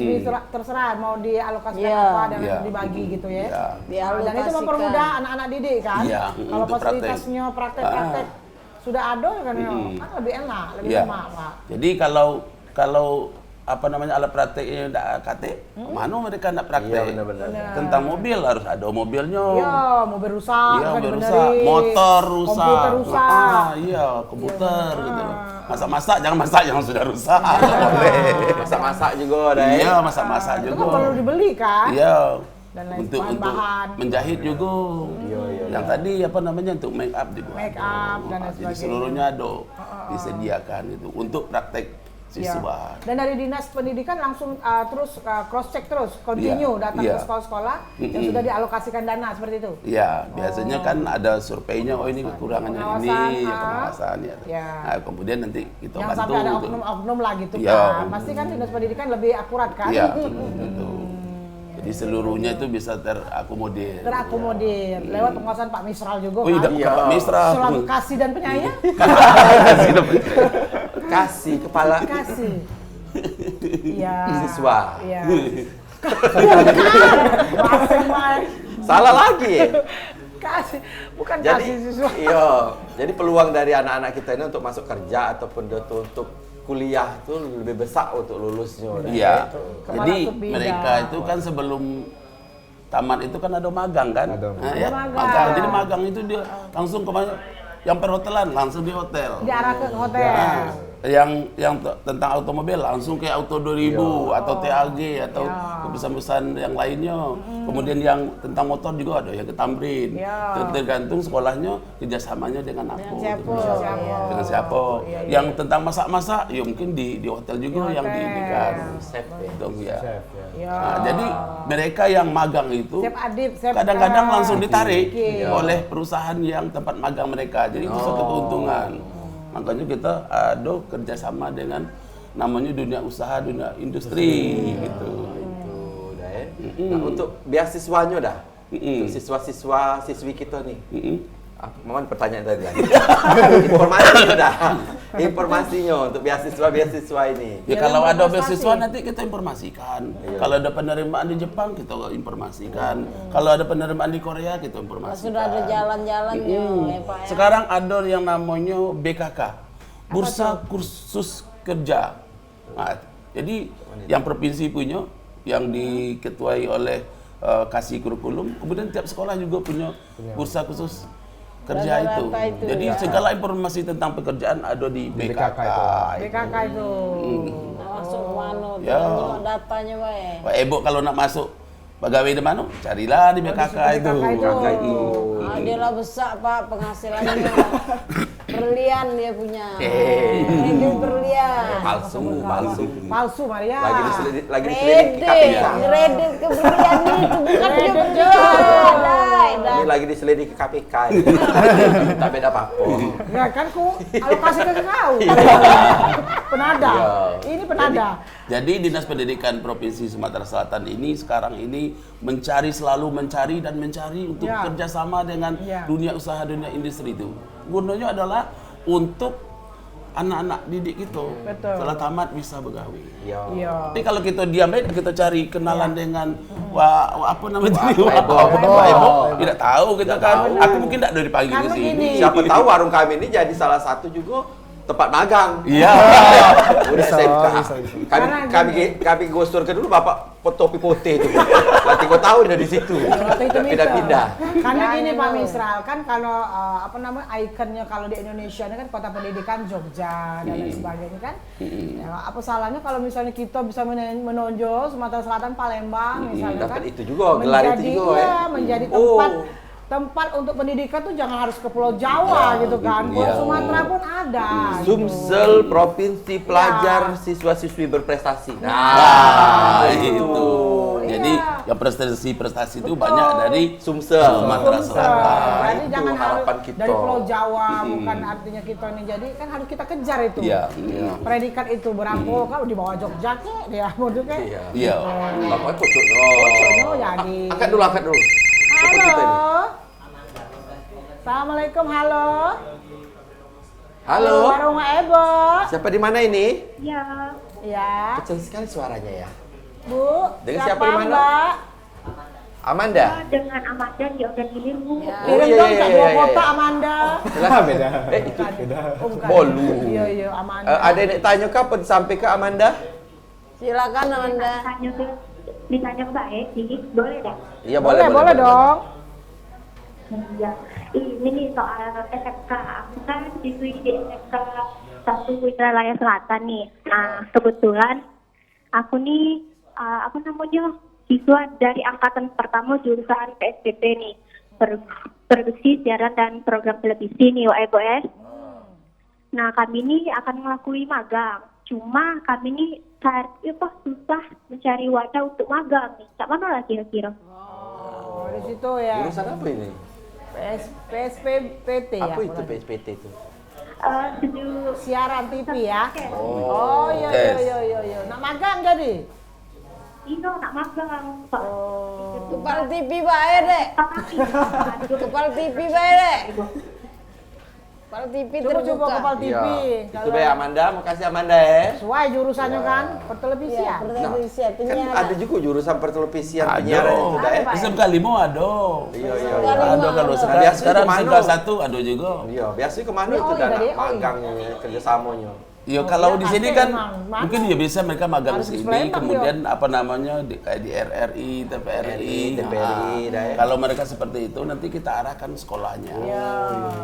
terserah mau dialokasikan apa dan dibagi gitu ya. Dan itu mempermudah anak-anak didik kan. Kalau untuk fasilitasnya praktek-praktek sudah ada kan lebih enak, lebih lemak, Pak. Jadi kalau apa namanya alat prakteknya tidak KT, mana mereka nak praktek? Tentang mobil harus ada mobilnya. Iya, mobil rusak, Iya, kan mobil dibenerin. rusak, motor rusak. Komputer rusak. Iya, komputer gitu. Masak-masak jangan masak yang sudah rusak. Masak-masak juga ada ya. Iya, masak-masak Itu juga. kan perlu dibeli kan? Iya. Dan lain Untuk bahan-bahan. menjahit juga. Yang tadi apa namanya untuk make up dibuat. Make up dan lain Jadi sebagainya. seluruhnya ada disediakan itu untuk praktek siswa. Dan dari dinas pendidikan langsung terus cross check terus, continue datang ke sekolah-sekolah yang sudah dialokasikan dana seperti itu. Iya, biasanya kan ada surveinya, oh ini kekurangannya ini, pengawasan ya. Nah, kemudian nanti kita Jangan bantu. sampai ada gitu. oknum-oknum lah gitu Iya. kan. Pasti kan dinas pendidikan lebih akurat kan. Iya, betul. Jadi seluruhnya itu bisa terakomodir. Terakomodir lewat pengawasan Pak Misral juga Oh iya, kan. Pak Misra. Selalu kasih dan penyayang. Kasih kepala Kasih. Iya. siswa. Iya. Masing-masing. Salah lagi. Kasih, bukan Jadi, kasih siswa. iya. Jadi peluang dari anak-anak kita ini untuk masuk kerja ataupun untuk kuliah itu lebih besar untuk lulusnya. Iya. Kepala Jadi sebidang. mereka itu kan sebelum tamat itu kan ada magang kan? Ada. Nah, ya, magang. magang. Jadi magang itu dia langsung ke yang perhotelan, langsung di hotel. Diarah ke hotel. Nah, yang tentang otomobil langsung kayak Auto 2000 atau TAG atau perusahaan-perusahaan yang lainnya. Kemudian yang tentang motor juga ada yang ke Tamrin. Tergantung sekolahnya kerjasamanya dengan aku. Dengan siapa. Yang tentang masak-masak, ya mungkin di hotel juga yang diindikan. Chef ya. Dong ya. Ya. Nah, jadi mereka yang magang itu Chef Adib, Chef, kadang-kadang langsung ditarik Oke. oleh perusahaan yang tempat magang mereka. Jadi itu suatu keuntungan. Makanya kita ada kerjasama dengan namanya dunia usaha, dunia industri gitu. Udah ya. Nah, untuk beasiswanya dah. Untuk siswa-siswa, siswi kita nih. Mohon pertanyaan tadi. Informasinya dah. Informasinya untuk beasiswa ini. Ya kalau ada beasiswa nanti kita informasikan. Kalau ada penerimaan di Jepang kita informasikan. Kalau ada penerimaan di Korea kita informasikan. Sudah ada jalan-jalannya ya Pak ya. Sekarang ada yang namanya BKK, Bursa Kursus Kerja. Nah, jadi yang provinsi punya, yang diketuai oleh kasih kurikulum, kemudian tiap sekolah juga punya bursa khusus kerja itu. Jadi segala informasi tentang pekerjaan ada di BKK. BKK itu. Nah, masuk mana? Ya. Tengok datanya Pak. Pak Ebo kalau nak masuk pegawai di mana? Carilah di BKK itu. BKK itu. Dia lah besar Pak penghasilannya. Berlian dia punya. Rede berlian. Palsu Maria. Lagi diselidiki KPK. Rede ke berlian itu bukan dia Rede. berlian. Ini lagi diselidiki KPK. Tak beda apa-apa. Ya kan alokasi ke kau. Penada. Ini penada. Jadi Dinas Pendidikan Provinsi Sumatera Selatan ini sekarang ini selalu mencari untuk kerjasama dengan dunia usaha, dunia industri itu. Gunanya adalah untuk anak-anak didik itu setelah tamat bisa begawi. Iya. Tapi kalau kita diam aja, kita cari kenalan dengan apa namanya tadi? Tidak tahu kita kan. Aku mungkin tidak dari pagi di sini. Siapa tahu warung kami ini jadi salah satu juga tempat magang. Iya. Udah SMK. Kami gosur ke dulu Bapak topi putih itu. Nanti kau tahu dari situ. Pindah-pindah. Karena gini Pak Misral, kan kalau ikonnya kalau di Indonesia ini kan kota pendidikan Jogja dan lain sebagainya kan. Ya, apa salahnya kalau misalnya kita bisa menonjol Sumatera Selatan, Palembang misalnya kan. Dapat itu juga, gelar itu juga menjadi tempat untuk pendidikan tuh jangan harus ke Pulau Jawa gitu kan. Pulau Sumatera pun ada. Sumsel Provinsi Pelajar Siswa-siswi Berprestasi. Nah, itu. Jadi yang prestasi itu banyak dari Sumsel, Sumatera Selatan. Jadi jangan harus kita. dari Pulau Jawa, bukan artinya kita ini. Jadi kan harus kita kejar itu. Predikat itu berapa kalau di bawah Jogja ke dia modul ke. Iya. Bapak kocok. Jadi. Angkat dulu. Halo. Assalamualaikum, halo. Halo. Warung Ebo. Siapa di mana ini? Ya. Ya. Kecil sekali suaranya ya. Bu. Dengan siapa di mana? Mbak? Amanda. Dengan Amanda di Ogan Hilir, Bu. Kirim dong tak dua kota Amanda. Silakan. Beda. Itu Oh, bukan. Bolu. Iya, Amanda. Ada yang tanya kapan sampai ke Amanda? Silakan Amanda. Ditanya ke Mbak Edi, boleh dah? Iya boleh dong. Iya. Ini nih soal SMK. Aku kan siswi di SMK 1 Wilayah Selatan nih. Nah, kebetulan aku nih siswa dari angkatan pertama jurusan PSPP nih. Produksi siaran dan program televisi nih, WEBOS. Nah, kami ini akan melakukan magang. Cuma kami ini susah mencari wadah untuk magang nih. Tak mana lah kira-kira? Oh, di situ ya. Jurusan apa ini? PSPT ya. Apa itu PSPT itu? Siaran TV ya. Oh, iya. Nak magang jadi? Iya, nak magang. Kepala TV bae dek. Kepala TV bae dek. Kepala TV Coba kepala TV. Iya. Itu baik Amanda, makasih Amanda ya. Sesuai jurusannya kan, pertelevisian. Pertelevisian, Kan penyiaran. ada juga jurusan pertelevisian penyiaran itu dah ya. SMK 5 ada. Iya. Ada kalau sekarang SMK 1 ada juga. Iya, biasanya kemana itu iya, dah tadi. magangnya, kerjasamanya. Ya kalau di sini kan memang. mungkin ya bisa mereka magang Harus sini, Palembang, kemudian kayak di RRI, TVRI. dah ya. Kalau mereka seperti itu nanti kita arahkan sekolahnya.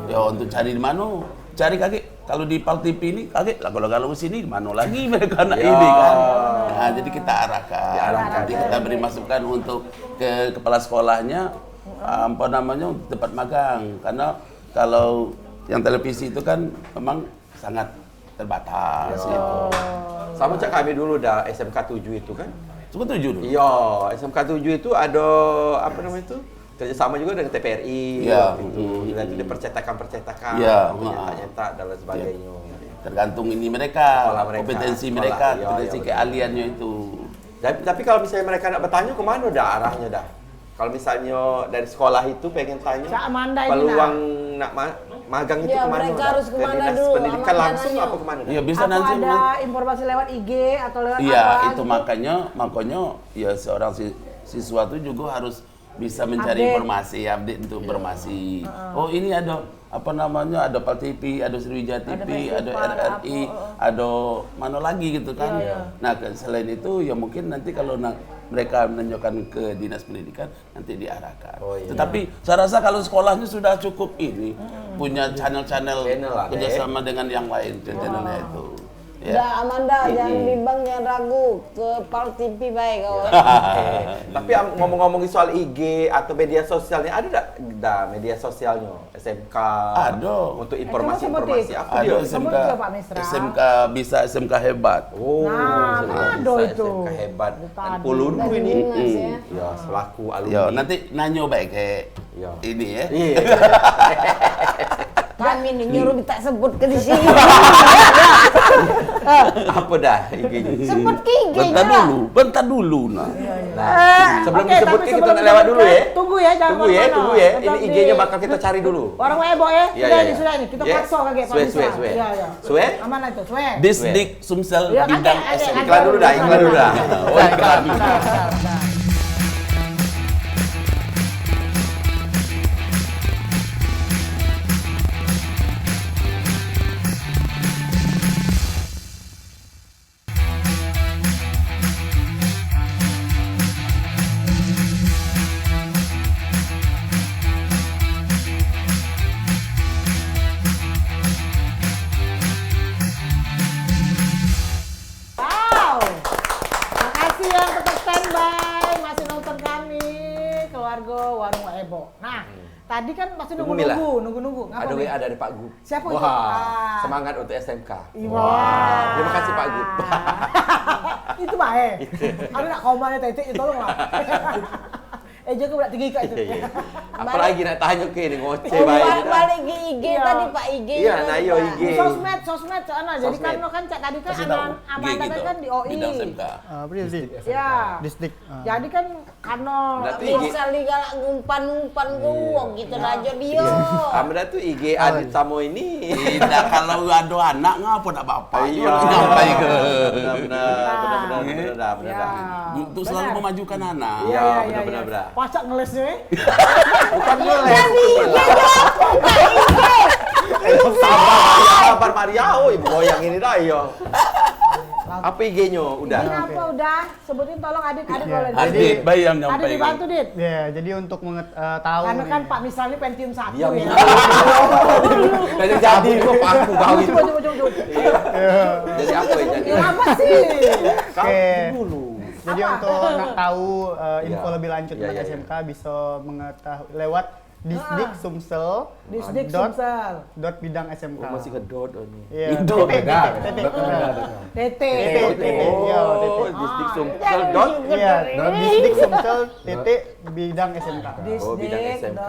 Ya untuk cari di mana? Cari kakek. Kalau di PAL TV ini kakek kalau ke sini di mana lagi mereka anak ini kan. Nah, jadi kita arahkan. Nanti kita beri masukan untuk ke kepala sekolahnya untuk tempat magang, karena kalau yang televisi itu kan memang sangat terbatas gitu. Sama cak kami dulu dah SMK 7 itu kan. Cuma 7 dulu. Iya, SMK 7 itu ada apa namanya itu? Kerjasama juga dengan TVRI. Iya. Itu. Nanti ada percetakan. Iya. Nyetak dan lain sebagainya. Tergantung ini mereka, Sekolah mereka. kompetensi Sekolah, mereka, iya, kompetensi iya, keahliannya itu. Tapi kalau misalnya mereka nak bertanya kemana dah arahnya dah? Kalau misalnya dari sekolah itu pengen tanya Cak Amanda ini peluang nak magang itu Ya, kemana mereka dah? harus Ke kemana dinas dulu, pendidikan Amanda langsung nanya. apa kemana dah? Iya bisa Apa nanti. ada informasi lewat IG atau lewat Iya, apa? itu gitu? makanya ya seorang siswa itu juga harus bisa mencari Update. informasi, update untuk informasi. Oh ini ada ada PAL TV, ada Sriwijaya TV, ada RRI, ada mana lagi gitu kan. Nah selain itu ya mungkin nanti kalau mereka menunjukkan ke dinas pendidikan nanti diarahkan. Tetapi saya rasa kalau sekolahnya sudah cukup ini punya channel-channel kerjasama dengan yang lain channelnya itu. Ya Amanda, jangan bimbang, jangan ragu, ke Pal TV baik kawan. Tapi ngomong-ngomongin soal IG atau media sosialnya, ada enggak media sosialnya SMK? Ada. Untuk informasi-informasi apa Ada dia? SMK, Pak Misra. SMK bisa SMK hebat. Oh, Nah, ada itu. SMK hebat. Dan Pulundu Dari ini. Dimas ya. Ya, selaku alumni. Yo, nanti nanyo baik kayak Ya. ini ya. Iya. Kami nih nyuruh minta sebut ke di sini. Apa dah IG-nya? Sebut ke IG-nya lah. Bentar dulu nah. Nah, sebelum Oke, disebut tapi kita sebelum nak lewat dulu ya. Tunggu ya, jangan Tunggu ya, kemana-mana. tunggu ya. Tetap Ini di IG-nya bakal kita cari dulu. Warung Ebo ya. Ya, Sudah ya, ini, ya. sudah ini. Kita Ya. paksa kaget Pak Suwe, Misra. suwe. Iya, iya. Suwe? Amanah itu, suwe. Disdik Sumsel Ya, bidang ada, SMK. Iklan dulu dah, iklan dulu dah. Oh, iklan. Wow. Makasih yang tetap standby, masih nonton kami, keluarga Warung Ebo. Nah, tadi kan masih Tunggu, Mila. nunggu. Ngapa Ada nih? WA dari Pak Gub. Siapa itu? Wah, semangat untuk SMK. Wah. Terima kasih Pak Gub. Itu baik. Ada nak komannya titik itu tolong lah. Jaga berat tinggi kak itu. Iya. Apalagi nak tanya ke ini ngoceh Oh, baik. balik ke IG Iya. tadi Pak IG. Iya, nah iya IG. Sosmed sana. Jadi Sosmed. kan Cak tadi kan Kasih tahu. Amanda G gitu. kan di OI. Bidang SMK. Apa dia sih? Ya. Disdik. Jadi kan karena Berarti IG. Bisa digalak ngumpan gua gitu aja dia. Amanda tuh IG Adit Samo ini. Tidak, kalau ada anak ngapa nak bapak? Iya. Nyampai ke. Benar. Ya. Untuk selalu Benar. memajukan anak. Iya, benar. Pacak ngelesnya ya. Bukan ngeles. Jadi Sabar Maria, oh ibu goyang ini dah yo. Apa IG-nya? Udah. Ini apa udah? Sebutin tolong Adit boleh. Adit, bayi yang Adit nyampai. dibantu Dit. Ya, jadi untuk tahu Karena nih. kan Pak Misra ini Pentium 1 Diam. ya. Jadi kok aku bau itu. Coba. Jadi apa ya jadi? Apa sih? Oke. Dulu. Jadi Apa? untuk nak tahu info Iya. lebih lanjut Iya, tentang iya, SMK bisa mengetahui lewat Disdik Sumsel Disdik dot Sumsel. dot bidang SMK. Oh, masih kedot ini. Iya. Dot. Titik. TT. Iya, Oh, titik. Disdik Sumsel dot. Iya, Disdik Sumsel titik bidang SMK. Oh, bidang SMK.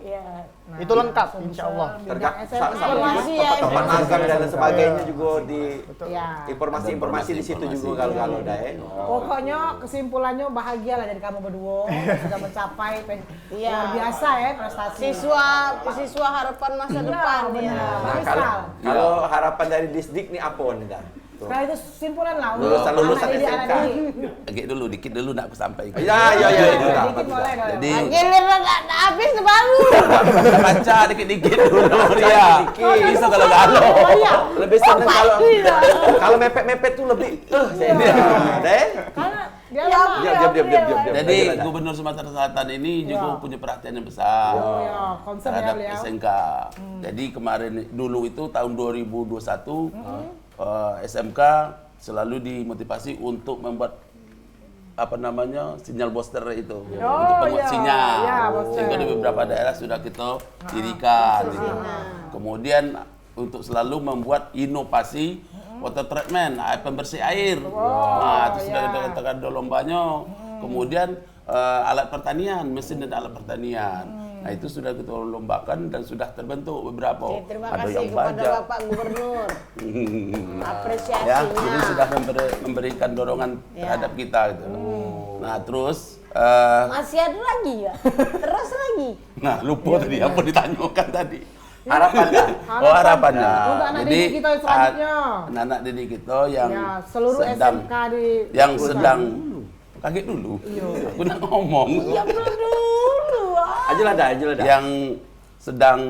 Ya. Itu lengkap, insya Allah. Informasi ya, tempat magang dan sebagainya juga di Ya. informasi di situ juga kalau dah ya. Pokoknya kesimpulannya bahagia lah jadi kamu berdua sudah mencapai Iya. luar biasa ya prestasi. Siswa harapan masa depan ya. Nah, kalau harapan dari Disdik nih apa nih dah? Tuh. Nah itu kesimpulan lah. Lulusan Anak didik, SMK. anak didik. Dikit dulu nak aku sampaikan. Ya, itu dah. Dikit boleh kalau. Jadi Giliran habis baru. baca dikit-dikit dulu dia. Bisa kalau galau. Oh iya. Lebih seneng kalau mepet-mepet tuh lebih deh. Karena dia Ya, lama. Diam. Jadi Gubernur Sumatera Selatan ini juga punya perhatian yang besar Oh ya, concern ya terhadap beliau. SMK. Jadi kemarin dulu itu tahun 2021 SMK selalu dimotivasi untuk membuat sinyal booster itu untuk penguat iya. sinyal. Iya, booster. Sehingga di beberapa daerah sudah kita dirikan. Gitu. Kemudian untuk selalu membuat inovasi water treatment, air pembersih air. Nah, itu sudah kita ada lombanya. Kemudian alat pertanian, mesin dan alat pertanian. Nah, itu sudah kita lombakan dan sudah terbentuk beberapa. Terima Ada kasih yang kepada baja. Bapak Gubernur. Apresiasinya. Ya, jadi sudah memberikan dorongan terhadap kita gitu. Nah, terus Masih ada lagi ya? Terus lagi. nah lupa tadi apa ditanyakan tadi. Harapan dah. Oh, harapannya. Untuk anak didik kita yang selanjutnya. anak didik kita yang Ya, seluruh sedang SMK di yang sedang kaget dulu. Aku udah ngomong. Ya dulu. Ajalah dah. Yang sedang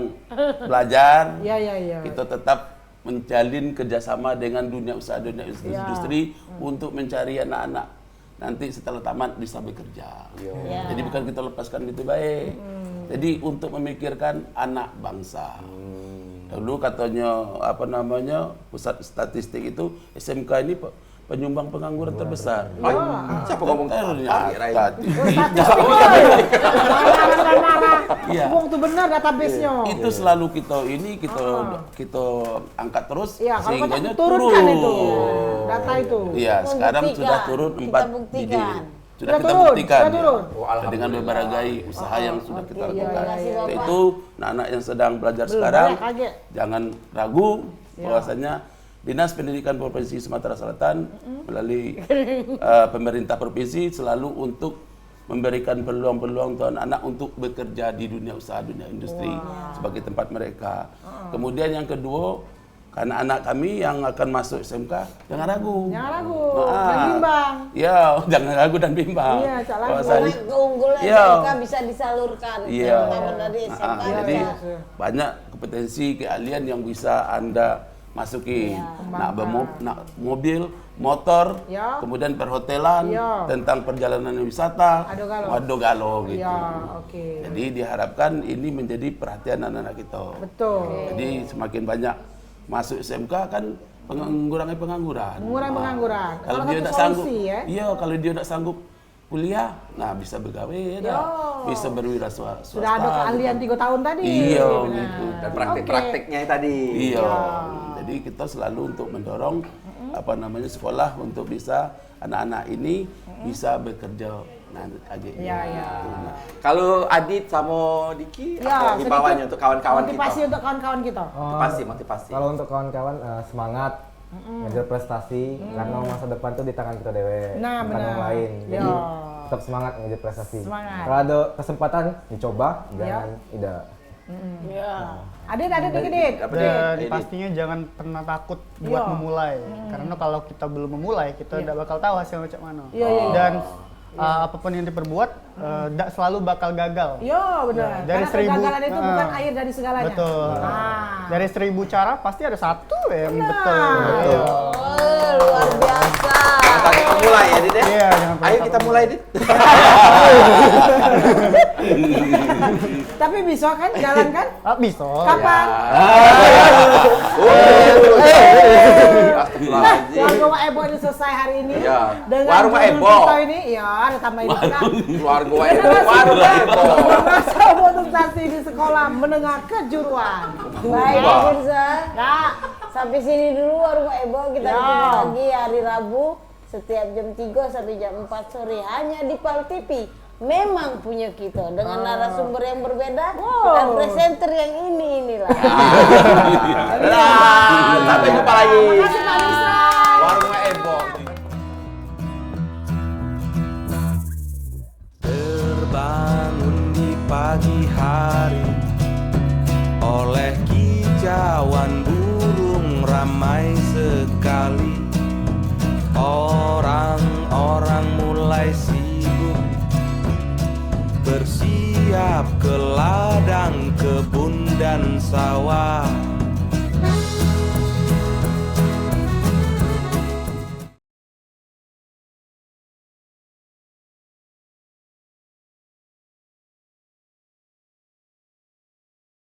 belajar, Iya. kita tetap menjalin kerjasama dengan dunia usaha, dunia industri untuk mencari anak-anak nanti setelah tamat bisa bekerja. Jadi bukan kita lepaskan gitu baik. Jadi untuk memikirkan anak bangsa. Dulu katanya apa namanya pusat statistik itu SMK ini penyumbang pengangguran terbesar. Siapa ngomong? Ternyata. Iya. Wong tuh benar database-nya. Itu selalu kita angkat terus sehingga turun itu data itu. Iya, sekarang sudah turun 4 digit. Sudah kita buktikan dengan berbagai usaha yang sudah kita lakukan. Itu anak-anak yang sedang belajar sekarang jangan ragu bahwasanya Dinas Pendidikan Provinsi Sumatera Selatan melalui pemerintah provinsi selalu untuk memberikan peluang-peluang untuk anak-anak untuk bekerja di dunia usaha, dunia industri sebagai tempat mereka. Kemudian yang kedua, karena anak kami yang akan masuk SMK jangan ragu. Jangan ragu, dan bimbang. Ya, jangan ragu dan bimbang. Iya, jangan ragu. Karena keunggulan mereka bisa disalurkan. Iya. Dari SMK. Jadi banyak kompetensi, keahlian yang bisa Anda masuki. Nak mobil, motor, kemudian perhotelan, tentang perjalanan wisata, Wadogalo gitu. Jadi diharapkan ini menjadi perhatian anak-anak kita. Betul. Jadi semakin banyak masuk SMK kan mengurangi pengangguran. Kalau dia tidak sanggup, kalau dia tidak sanggup kuliah, nah bisa bergawe, bisa berwirausaha. Sudah ada keahlian 3 tahun tadi. Iya, gitu. Dan praktik-praktiknya tadi. Iya. Jadi kita selalu untuk mendorong sekolah untuk bisa anak-anak ini bisa bekerja Kalau Adit sama Diki apa himbauannya untuk kawan-kawan kita? Motivasi untuk kawan-kawan kita. Motivasi. Kalau untuk kawan-kawan semangat ngejar prestasi karena masa depan tuh di tangan kita dewe, bukan orang lain. Jadi tetap semangat ngejar prestasi. Kalau ada kesempatan dicoba, jangan tidak. Adit dikit. Dan pastinya jangan pernah takut buat memulai. Karena kalau kita belum memulai, kita tidak bakal tahu hasilnya macam mana. Dan apapun yang diperbuat, selalu bakal gagal. Iya benar. Dari kegagalan itu bukan akhir dari segalanya. Betul. Dari 1000 cara pasti ada satu yang betul. Luar biasa. Jangan takut mulai ya, Dit. Iya, Ayo kita mulai, Dit. Tapi bisa kan jalan kan? Bisa. Kapan? Nah, warung Ebo ini selesai hari ini. Dengan warung Ebo. Kita ini, ada tambahin juga. Warung Ebo. Masa konsultasi di sekolah menengah kejuruan. Baik, pemirsa. Kak, sampai sini dulu warung Ebo. Kita ketemu lagi hari Rabu setiap jam 3 sampai jam 4 sore hanya di PAL TV. Memang punya kita dengan narasumber yang berbeda dan presenter yang inilah. Sampai jumpa lagi. Makasih Pak Misra. Warung Ebo. Terbangun di pagi hari oleh kicauan burung ramai sekali. Orang-orang mulai sibuk bersiap ke ladang, kebun dan sawah.